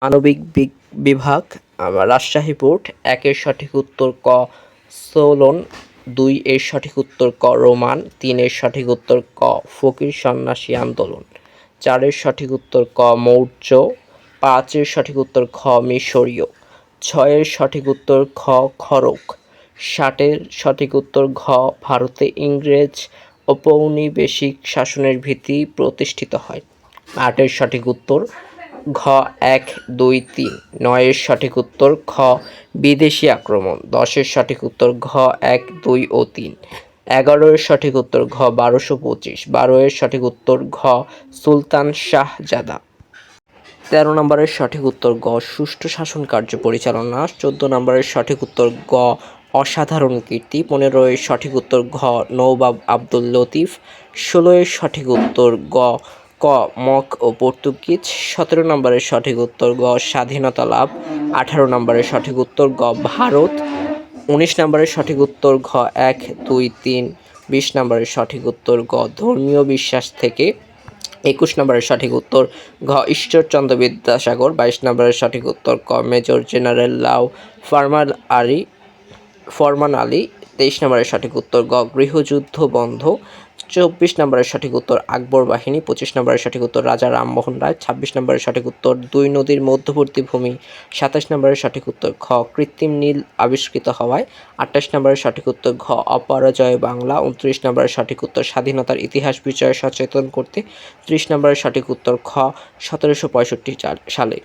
আণবিক বিভাগ রাজশাহী বোর্ড। ১ এর সঠিক উত্তর ক সোলন, ২ এর সঠিক উত্তর ক রোমান, ৩ এর সঠিক উত্তর ক ফকির সন্ন্যাসী আন্দোলন, ৪ এর সঠিক উত্তর ক মৌর্য, ৫ এর সঠিক উত্তর খ মিশরীয়, ৬ এর সঠিক উত্তর খ খড়ক, ৭ এর সঠিক উত্তর ঘ ভারতে ইংরেজ ঔপনিবেশিক শাসনের ভিত্তি প্রতিষ্ঠিত হয়, ৮ এর সঠিক উত্তর ঘ ১, ২, ৩, ৯ এর সঠিক উত্তর খ বিদেশি আক্রমণ, ১০ এর সঠিক উত্তর ঘ ১, ২ ও ৩, ১১ এর সঠিক উত্তর ঘ ১২২৫, ১২ এর সঠিক উত্তর ঘ সুলতান শাহজাদা, ১৩ নম্বরের সঠিক উত্তর গ সুষ্ঠু শাসন কার্য পরিচালনা, ১৪ নম্বরের সঠিক উত্তর গ অসাধারণ কীর্তি, ১৫ এর সঠিক উত্তর ঘ নওবাব আবদুল লতিফ, ১৬ এর সঠিক উত্তর ক মক ও পর্তুগিজ, ১৭ নম্বরের সঠিক উত্তর গ স্বাধীনতা লাভ, ১৮ নম্বরের সঠিক উত্তর গ ভারত, ১৯ নম্বরের সঠিক উত্তর ঘ ১, ২, ৩, ২০ নম্বরের সঠিক উত্তর গ ধর্মীয় বিশ্বাস থেকে, ২১ নম্বরের সঠিক উত্তর ঘ ঈশ্বরচন্দ্র বিদ্যাসাগর, ২২ নম্বরের সঠিক উত্তর ক মেজর জেনারেল লাউ ফরমান আলী, ২৩ নম্বরের সঠিক উত্তর গ গৃহযুদ্ধ বন্ধ, ২৪ নম্বরের সঠিক উত্তর আকবর বাহিনী, ২৫ নম্বরের সঠিক উত্তর রাজা রামমোহন রায়, ২৬ নম্বরের সঠিক উত্তর দুই নদীর মধ্যবর্তী ভূমি, ২৭ নম্বরের সঠিক উত্তর খ কৃত্রিম নীল আবিষ্কৃত হওয়ায়, ২৮ নম্বরের সঠিক উত্তর ঘ অপরাজয় বাংলা, ২৯ নম্বরের সঠিক উত্তর স্বাধীনতার ইতিহাস বিষয়ে সচেতন করতে, ৩০ নম্বরের সঠিক উত্তর খ ১৭৬৫ সালে।